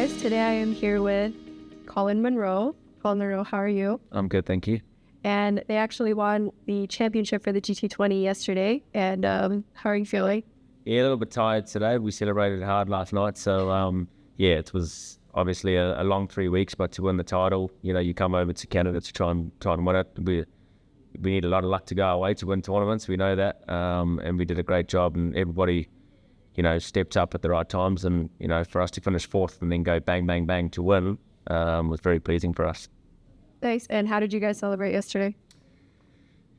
guys. Today I am here with Colin Munro. Colin Munro, how are you? I'm good, thank you. And they actually won the championship for the GT20 yesterday. And how are you feeling? Yeah, a little bit tired today. We celebrated hard last night. So, yeah, it was obviously a long 3 weeks, but to win the title, you come over to Canada to try and win it. We need a lot of luck to go our way to win tournaments. We know that. And we did a great job, and everybody, stepped up at the right times. And, for us to finish fourth and then go bang, bang, bang to win was very pleasing for us. Nice. And how did you guys celebrate yesterday?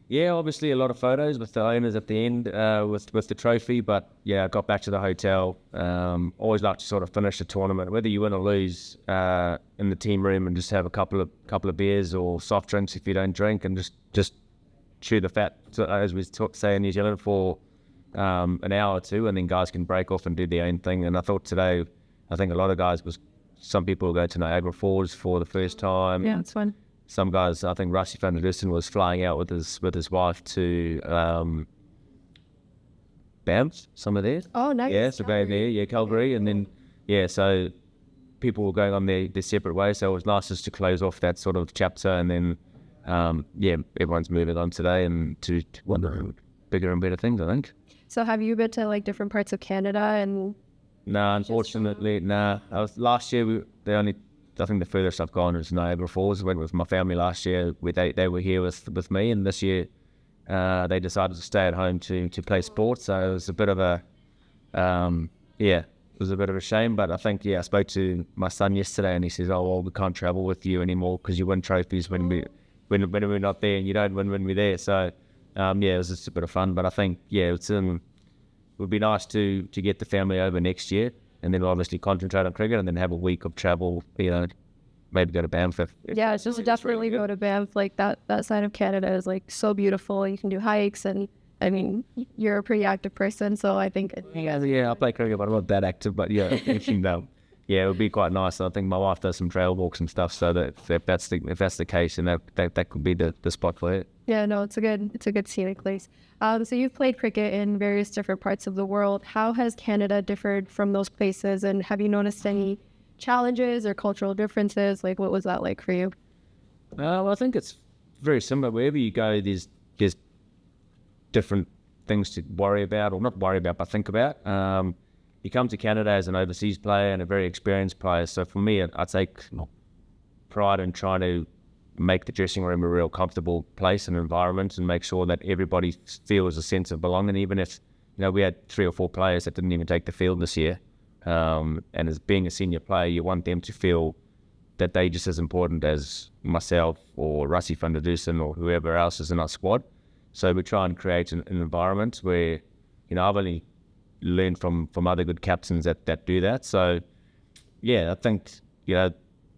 Yeah, obviously a lot of photos with the owners at the end with the trophy. But, yeah, I got back to the hotel. Always like to sort of finish the tournament, whether you win or lose, in the team room, and just have a couple of beers or soft drinks if you don't drink, and just chew the fat, as we say in New Zealand, for an hour or two, and then guys can break off and do their own thing. And I thought today, I think a lot of guys some people will go to Niagara Falls for the first time. Yeah, it's fun. Some guys, I think Rusty van der Dussen was flying out with his wife to Banff, some of there. Oh, nice. Yeah, so going there, yeah, Calgary, and then so people were going on their separate ways. So it was nice just to close off that sort of chapter, and then everyone's moving on today and to wonder bigger and better things, I think. So have you been to different parts of Canada? And no, unfortunately, no. Last year. I think the furthest I've gone is Niagara Falls. I went with my family last year. They were here with me, and this year they decided to stay at home to play sports. So it was a bit of a it was a bit of a shame. But I think I spoke to my son yesterday, and he says, "Oh well, we can't travel with you anymore because you win trophies when we're not there, and you don't win when we're there." So it was just a bit of fun. But I think it would be nice to get the family over next year, and then obviously concentrate on cricket, and then have a week of travel, maybe go to Banff. Yeah, it's just definitely go to Banff. That side of Canada is so beautiful. You can do hikes, and I mean, you're a pretty active person, so I think. Yeah, I play cricket, but I'm not that active. But it would be quite nice. I think my wife does some trail walks and stuff, so that if that's the case, then that could be the spot for it. Yeah, no, it's a good scenic place. So you've played cricket in various different parts of the world. How has Canada differed from those places, and have you noticed any challenges or cultural differences? What was that like for you? Well, I think it's very similar. Wherever you go, there's different things to worry about, or not worry about, but think about. You come to Canada as an overseas player and a very experienced player. So for me, I take pride in trying to make the dressing room a real comfortable place and environment, and make sure that everybody feels a sense of belonging. Even if, we had 3 or 4 players that didn't even take the field this year. And as being a senior player, you want them to feel that they're just as important as myself or Rusty van der Dussen or whoever else is in our squad. So we try and create an environment where, I've only learned from other good captains that do that. So, I think,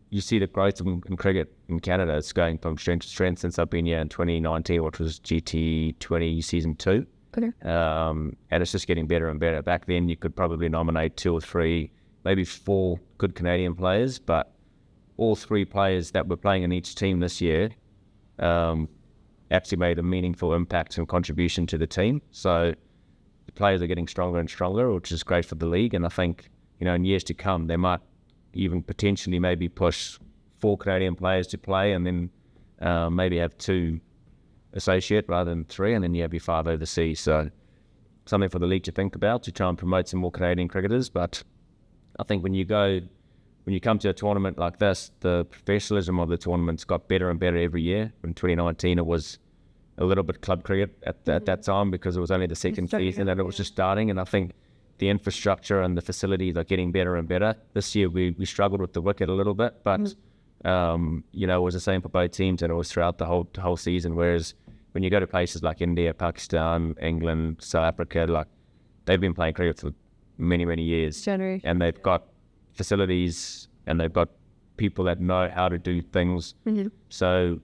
you see the growth in cricket in Canada. It's going from strength to strength since I've been here in 2019, which was GT20 season 2. Okay. And it's just getting better and better. Back then, you could probably nominate 2 or 3, maybe 4 good Canadian players, but all 3 players that were playing in each team this year actually made a meaningful impact and contribution to the team. So the players are getting stronger and stronger, which is great for the league. And I think, in years to come, they might even potentially maybe push 4 Canadian players to play, and then maybe have 2 associate rather than 3, and then you have your 5 overseas. So something for the league to think about, to try and promote some more Canadian cricketers. But I think when you come to a tournament like this, the professionalism of the tournament's got better and better every year. In 2019, it was a little bit club cricket at that time, because it was only the second season and it was just starting. And I think the infrastructure and the facilities are getting better and better. This year we struggled with the wicket a little bit, but it was the same for both teams, and it was throughout the whole season. Whereas when you go to places like India, Pakistan, England, South Africa, they've been playing cricket for many, many years. And they've got facilities, and they've got people that know how to do things. Mm-hmm. So,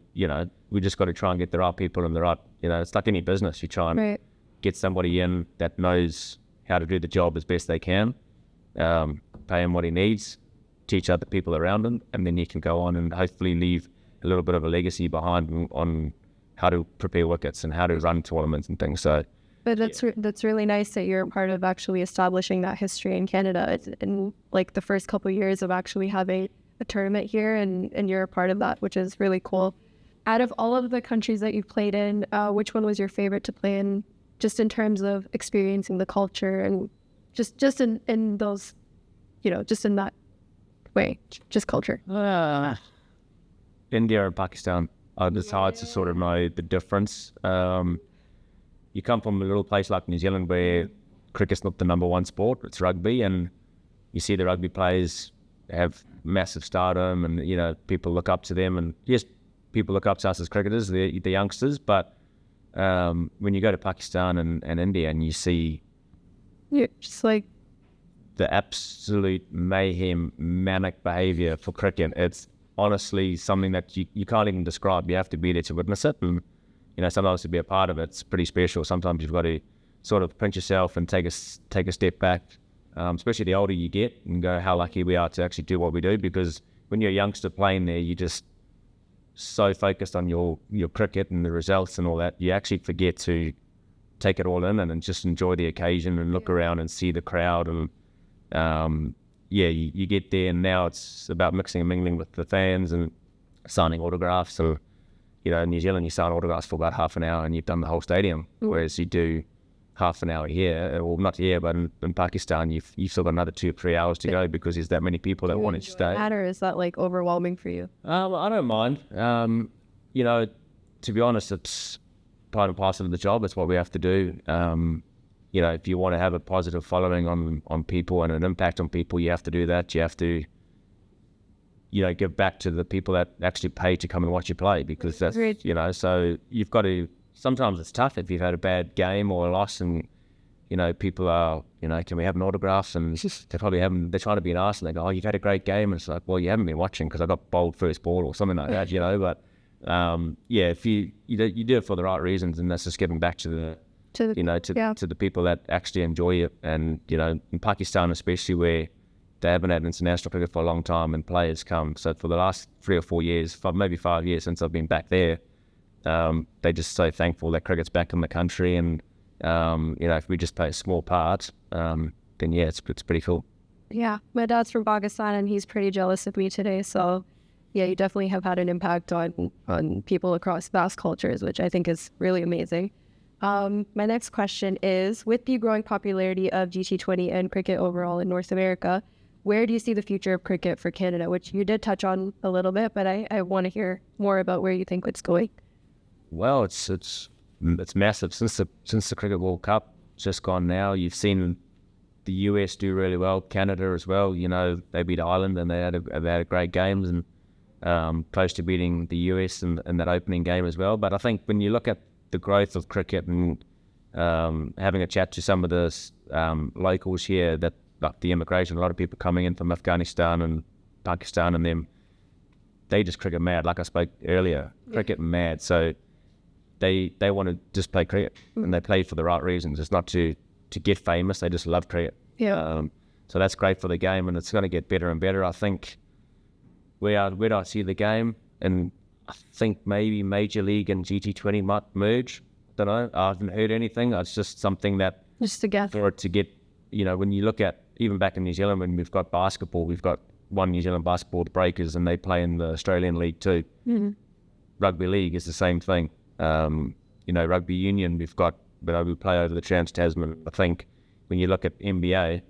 we just got to try and get the right people in the right, it's like any business. You try and get somebody in that knows how to do the job as best they can, pay him what he needs, teach other people around him, and then you can go on and hopefully leave a little bit of a legacy behind on how to prepare wickets and how to run tournaments and things. So But that's really nice that you're a part of actually establishing that history in Canada. It's in like the first couple of years of actually having a tournament here, and you're a part of that, which is really cool. Out of all of the countries that you've played in, which one was your favorite to play in, just in terms of experiencing the culture and just in those, just in that way, just culture? India and Pakistan. It's hard to sort of know the difference. You come from a little place like New Zealand where cricket's not the number one sport, it's rugby, and you see the rugby players have massive stardom and, people look up to them, and yes, people look up to us as cricketers, the youngsters, but when you go to Pakistan and India and you see just like the absolute mayhem, manic behaviour for cricket, it's honestly something that you can't even describe. You have to be there to witness it, and sometimes to be a part of it, it's pretty special. Sometimes you've got to sort of pinch yourself and take a step back, especially the older you get, and go, how lucky we are to actually do what we do, because when you're a youngster playing there, you just so focused on your cricket and the results and all that, you actually forget to take it all in and just enjoy the occasion and look around and see the crowd. And you get there, and now it's about mixing and mingling with the fans and signing autographs. And in New Zealand, you sign autographs for about half an hour and you've done the whole stadium, whereas you do half an hour here, or not here, but in Pakistan, you've still got another 2 or 3 hours to go, because there's that many people that want to stay. Or is that like overwhelming for you? I don't mind. To be honest, it's part and parcel of the job. It's what we have to do. If you want to have a positive following on people and an impact on people, you have to do that. You have to, give back to the people that actually pay to come and watch you play, because that's, so you've got to, sometimes it's tough if you've had a bad game or a loss, and, people are, can we have an autograph? And they probably haven't, they're trying to be nice, and they go, oh, you've had a great game. And it's like, well, you haven't been watching because I got bowled first ball or something like that, but if you do it for the right reasons, and that's just giving back to the people that actually enjoy it. And in Pakistan especially, where they haven't had international cricket for a long time and players come, so for the last 3 or 4 years, maybe 5 years since I've been back there, they're just so thankful that cricket's back in the country. And if we just play a small part, then it's pretty cool. My dad's from Pakistan, and he's pretty jealous of me today, so you definitely have had an impact on people across vast cultures, which I think is really amazing. My next question is, with the growing popularity of GT20 and cricket overall in North America, where do you see the future of cricket for Canada, which you did touch on a little bit, but I want to hear more about where you think it's going. Well, it's massive. Since the Cricket World Cup just gone now, you've seen the US do really well, Canada as well. They beat Ireland, and they had a great games, and close to beating the US in that opening game as well. But I think when you look at the growth of cricket and having a chat to some of the locals here, that like the immigration, a lot of people coming in from Afghanistan and Pakistan, and them, they just cricket mad. Like I spoke earlier, cricket mad. So they want to just play cricket, and they play for the right reasons. It's not to get famous. They just love cricket. So that's great for the game, and it's going to get better and better. I think where do I see the game? And I think maybe Major League and GT20 might merge. Don't know. I haven't heard anything. It's just something that just to get for it to get. When you look at even back in New Zealand, when we've got basketball, we've got one New Zealand basketball, the Breakers, and they play in the Australian League too. Rugby league is the same thing. Rugby union, we've got, we play over the Trans-Tasman. I think when you look at NBA,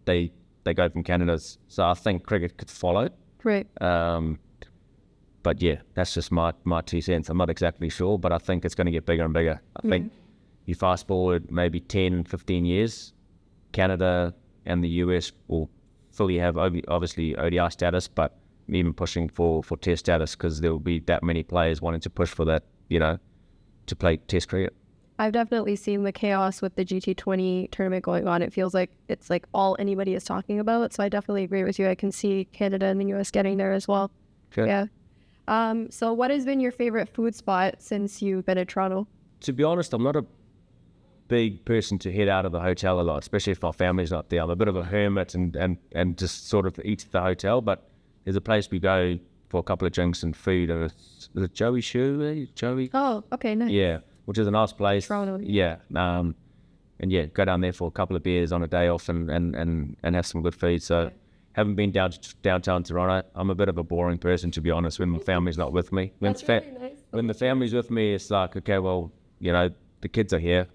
they go from Canada. So I think cricket could follow. Right. But that's just my 2 cents. I'm not exactly sure, but I think it's going to get bigger and bigger. I think you fast forward maybe 10, 15 years, Canada and the US will fully have obviously ODI status, but even pushing for test status, because there will be that many players wanting to push for that, to play test cricket. I've definitely seen the chaos with the GT20 tournament going on. It feels like it's like all anybody is talking about. So I definitely agree with you. I can see Canada and the US getting there as well. Sure. Yeah. So what has been your favorite food spot since you've been in Toronto? To be honest, I'm not a big person to head out of the hotel a lot, especially if my family's not there. I'm a bit of a hermit and just sort of eat at the hotel, but there's a place we go for a couple of drinks and food, and it's Joey Shoe, Joey? Oh, okay, nice. Yeah. which is a nice place. Toronto. Yeah. And yeah, go down there for a couple of beers on a day off and have some good food. So haven't been down to downtown Toronto. I'm a bit of a boring person, to be honest, when my family's not with me. When, That's really nice. when the family's with me, it's like, okay, well, you know, the kids are here.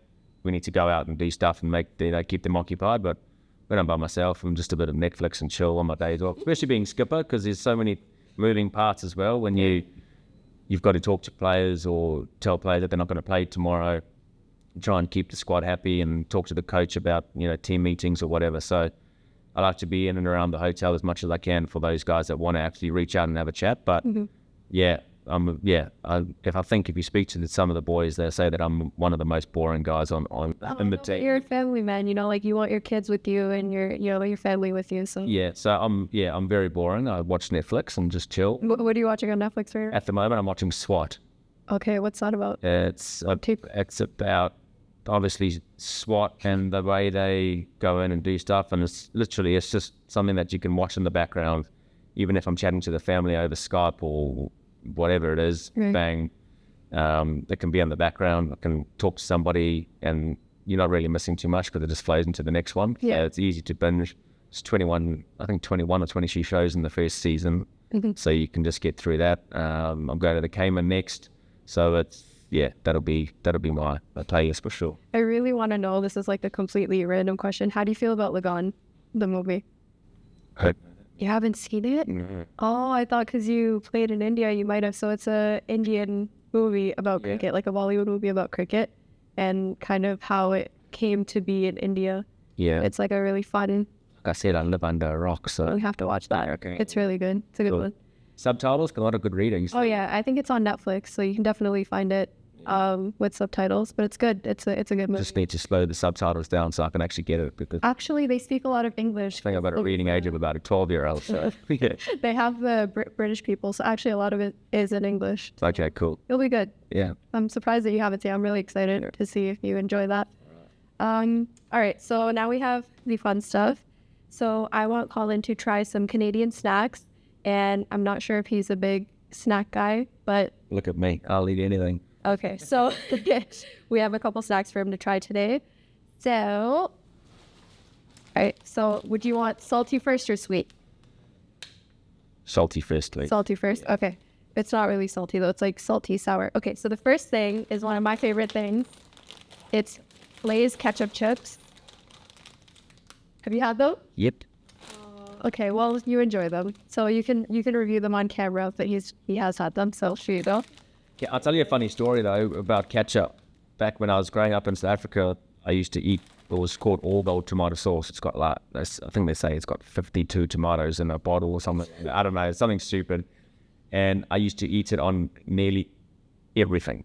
We need to go out and do stuff and keep them occupied. But when I'm by myself, I'm just a bit of Netflix and chill on my days off, especially being skipper, because there's so many moving parts as well. When you've got to talk to players or tell players that they're not going to play tomorrow, try and keep the squad happy and talk to the coach about, you know, team meetings or whatever. So I like to be in and around the hotel as much as I can for those guys that want to actually reach out and have a chat. But if you speak to some of the boys, they say that I'm one of the most boring guys in the team. You're a family man, you know, like you want your kids with you and your family with you. So I'm very boring. I watch Netflix and just chill. What are you watching on Netflix right now? At the moment, I'm watching SWAT. Okay, what's that about? It's about obviously SWAT and the way they go in and do stuff, and it's just something that you can watch in the background, even if I'm chatting to the family over Skype or whatever it is. Right. Bang, it can be in the background. I can talk to somebody, and you're not really missing too much because it just flows into the next one. Yeah, it's easy to binge. It's 21 or 22 shows in the first season, so you can just get through that. I'm going to the Cayman next, so that'll be my playlist for sure. I really want to know, this is like a completely random question. How do you feel about Lagan, the movie? You haven't seen it? Mm-hmm. Oh, I thought because you played in India, you might have. So it's a Indian movie about cricket, like a Bollywood movie about cricket, and kind of how it came to be in India. Yeah. It's like a really fun. Like I said, I live under a rock, so You have to watch that. Okay. It's really good. It's a good one. Subtitles, a lot of good reading. Oh yeah, I think it's on Netflix, so you can definitely find it with subtitles. But it's good. It's a good movie. Just need to slow the subtitles down so I can actually get it, because Actually, they speak a lot of English. I think about a reading age of about a 12-year-old. So yeah. They have the British people, so actually a lot of it is in English. Okay, cool. It'll be good. Yeah. I'm surprised that you haven't seen. I'm really excited to see if you enjoy that. All right, so now we have the fun stuff. So I want Colin to try some Canadian snacks, and I'm not sure if he's a big snack guy, but Look at me. I'll eat anything. okay. So we have a couple snacks for him to try today. So, all right. So would you want salty first or sweet? Salty first, please. Salty first. Okay. It's not really salty though. It's like salty sour. Okay. So the first thing is one of my favorite things. It's Lay's ketchup chips. Have you had those? Yep. Okay, well, you enjoy them, so you can review them on camera. But he has had them, so here you go. Yeah, I'll tell you a funny story though about ketchup. Back when I was growing up in South Africa, I used to eat what was called all gold tomato sauce. It's got like, I think they say it's got 52 tomatoes in a bottle or something. I don't know, something stupid. And I used to eat it on nearly everything.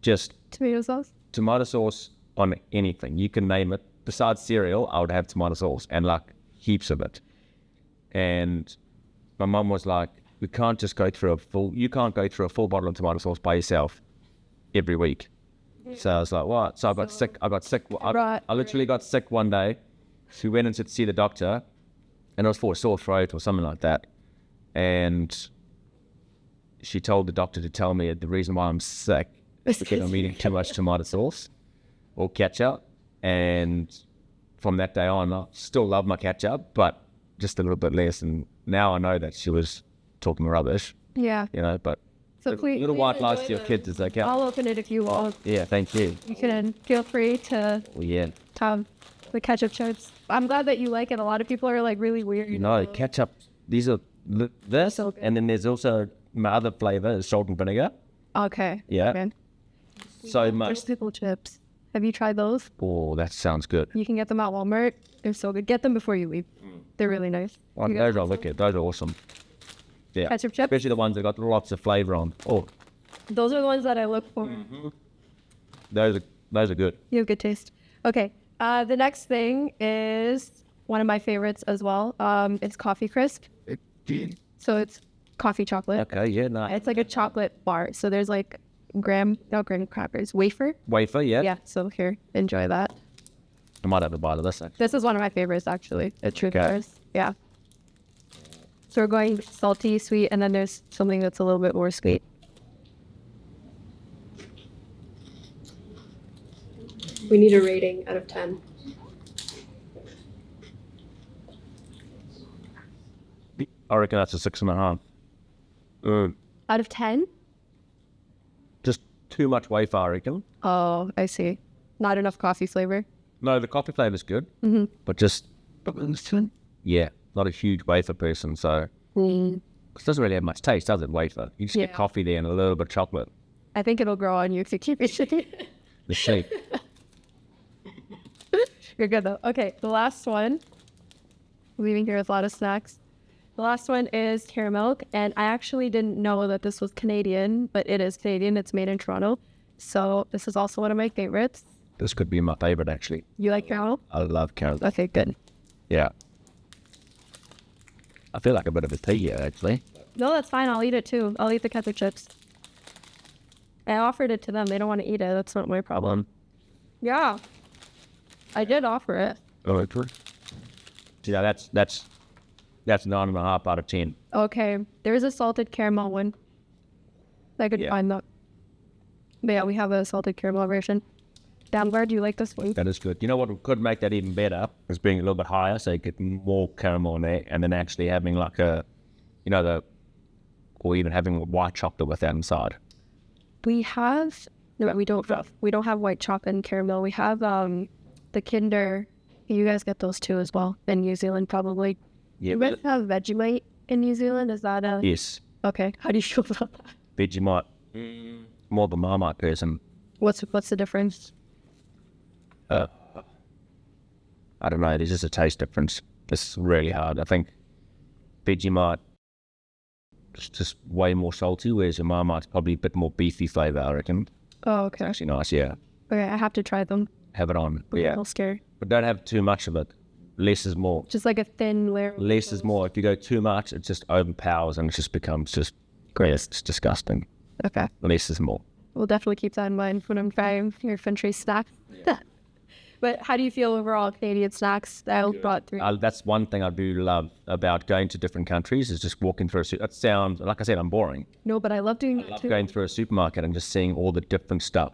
Just Tomato sauce. Tomato sauce on anything. You can name it. Besides cereal, I would have tomato sauce, and like heaps of it. And my mum was like, you can't go through a full bottle of tomato sauce by yourself every week. So I was like, what? So I got sick. I literally got sick one day. So we went in to see the doctor, and it was for a sore throat or something like that. And she told the doctor to tell me the reason why I'm sick is because I'm eating too much tomato sauce or ketchup. And from that day on, I still love my ketchup, but just a little bit less. And now I know that she was talking rubbish. Yeah. You know, but So please, little white lies to your kids is okay. I'll open it if you want. Yeah, thank you. You can feel free to have the ketchup chips. I'm glad that you like it. A lot of people are like really weird. No, ketchup. These are this, So good. and then there's also my other flavor is salt and vinegar. Okay. Yeah. Okay. So much. There's pickle chips. Have you tried those? Oh, that sounds good. You can get them at Walmart. They're so good. Get them before you leave. They're really nice. Oh, You those got are wicked. Those are awesome. Yeah. ketchup chips? Especially the ones that got lots of flavor on. Oh, Those are the ones that I look for. those are good. You have good taste. Okay. The next thing is one of my favorites as well. It's Coffee Crisp. So it's coffee chocolate. Okay, yeah, nice. It's like a chocolate bar. So there's like graham crackers, wafer. Wafer, yeah. Yeah. So here, enjoy that. I might have a bite of this actually. This is one of my favorites actually. It's Truth Okay. Bars. Yeah. So we're going salty, sweet, and then there's something that's a little bit more sweet. We need a rating out of 10. I reckon that's a 6.5. Out of 10? Just too much wafer, I reckon. Oh, I see. Not enough coffee flavor. No, the coffee flavor's good, but just not a huge wafer person. So it doesn't really have much taste, does it? Wafer. You just get coffee there and a little bit of chocolate. I think it'll grow on you if you keep eating. The shape. You're good though. Okay, the last one. Leaving here with a lot of snacks. The last one is caramel, and I actually didn't know that this was Canadian, but it is Canadian. It's made in Toronto. So this is also one of my favorites. This could be my favorite, actually. You like caramel? I love caramel. Okay, good. Yeah. I feel like a bit of a tea here, actually. No, that's fine. I'll eat it too. I'll eat the ketchup chips. I offered it to them. They don't want to eat it. That's not my problem. Yeah. I did offer it. Oh, it's true. Yeah, that's 9.5 out of 10. Okay. There's a salted caramel one. I could find that. But yeah, we have a salted caramel version. Damgar, do you like this one? That is good. You know what could make that even better is being a little bit higher, so you get more caramel in there, and then actually having like or even having white chocolate with that inside. We don't have white chocolate and caramel. We have the Kinder. You guys get those too as well in New Zealand, probably. Yeah. You guys have Vegemite in New Zealand. Is that a? Yes. Okay. How do you feel about that? Vegemite. More of a Marmite person. What's the difference? I don't know. There's just a taste difference. It's really hard. I think Vegemite is just way more salty, whereas a Marmite's probably a bit more beefy flavour, I reckon. Oh, okay. It's actually nice, yeah. Okay, I have to try them. Have it on. I'm a little scared. But don't have too much of it. Less is more. Just like a thin layer. Less is more. If you go too much, it just overpowers and it just becomes just gross. It's disgusting. Okay. Less is more. We'll definitely keep that in mind when I'm trying your country snacks. Yeah. But how do you feel overall, Canadian snacks that I brought through? That's one thing I do love about going to different countries is just walking through that sounds, like I said, I'm boring. No, but I love doing it too. Going through a supermarket and just seeing all the different stuff,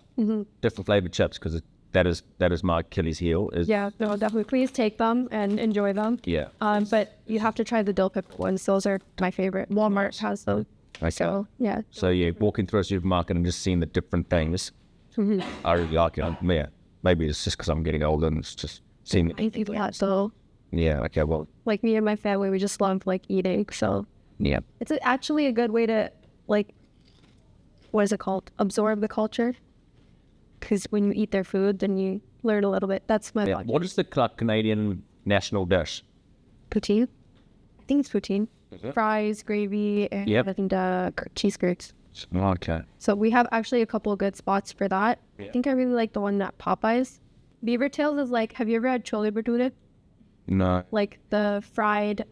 different flavored chips, because that is my Achilles heel. Yeah, no, definitely. Please take them and enjoy them. Yeah. But you have to try the dill pickle ones. Those are my favorite. Walmart has those. Okay. So, yeah. So, yeah, walking through a supermarket and just seeing the different things, I really like it. Yeah. Maybe it's just because I'm getting older and it's just seeing. I think that so. Yeah. Okay. Well. Like me and my family, we just love eating. So. Yeah. It's actually a good way to what is it called? Absorb the culture. Because when you eat their food, then you learn a little bit. That's my logic. What is the Canadian national dish? Poutine. I think it's poutine. Fries, gravy, and cheese curds. Okay. So we have actually a couple of good spots for that. Yeah. I think I really like the one at Popeyes. Beaver Tails is have you ever had chole bhature? No. Like the fried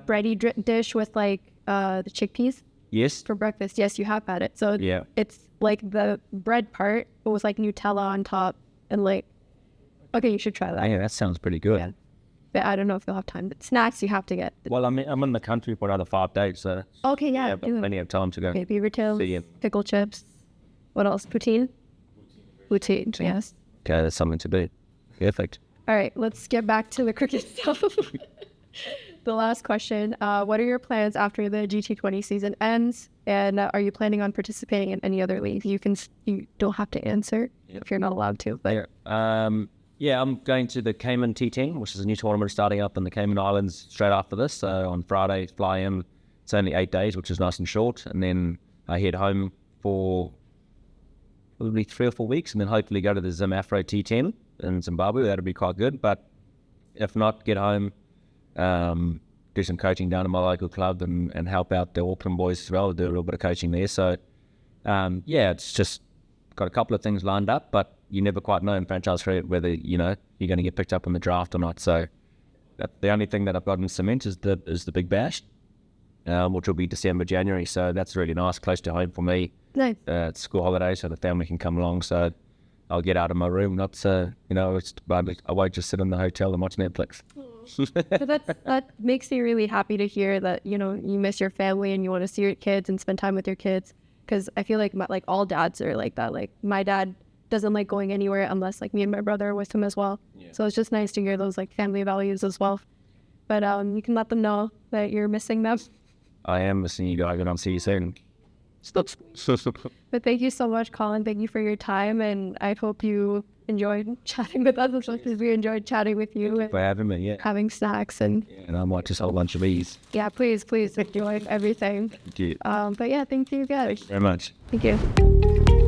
bready dish with the chickpeas? Yes. For breakfast. Yes, you have had it. So it's like the bread part, but with Nutella on top and okay, you should try that. Yeah, that sounds pretty good. Yeah. But I don't know if you'll have time. But snacks you have to get. Well, I'm in the country for another 5 days, so. Okay, yeah. But plenty of time to go. Okay, Beaver Tails, pickle chips. What else? Poutine? Poutine, yes. Okay, that's something to do. Perfect. All right, let's get back to the cricket stuff. The last question, what are your plans after the GT20 season ends? And are you planning on participating in any other leagues? You don't have to answer if you're not allowed to. But yeah, I'm going to the Cayman T10, which is a new tournament starting up in the Cayman Islands straight after this. So on Friday, fly in. It's only 8 days, which is nice and short. And then I head home for probably 3 or 4 weeks, and then hopefully go to the Zim Afro T10 in Zimbabwe. That'll be quite good. But if not, get home, do some coaching down at my local club and help out the Auckland boys as well, do a little bit of coaching there. So, it's just got a couple of things lined up, but you never quite know in franchise cricket whether, you're going to get picked up in the draft or not. So the only thing that I've got in cement is the Big Bash, which will be December, January. So that's really nice, close to home for me. Nice. It's school holidays, so the family can come along. So I'll get out of my room, I won't just sit in the hotel and watch Netflix. But that makes me really happy to hear that, you miss your family and you want to see your kids and spend time with your kids. Because I feel like all dads are like that. Like my dad doesn't like going anywhere unless like me and my brother are with him as well. So it's just nice to hear those like family values as well. But you can let them know that you're missing them. I am missing you guys, and I'll see you soon. But thank you so much, Colin. Thank you for your time, and I hope you enjoyed chatting with us as much as we enjoyed chatting with you and For having me, yeah. having snacks. And And I might just hold a bunch of these. yeah, please enjoy everything. Thank you. But yeah, thank you guys. Very much. Thank you.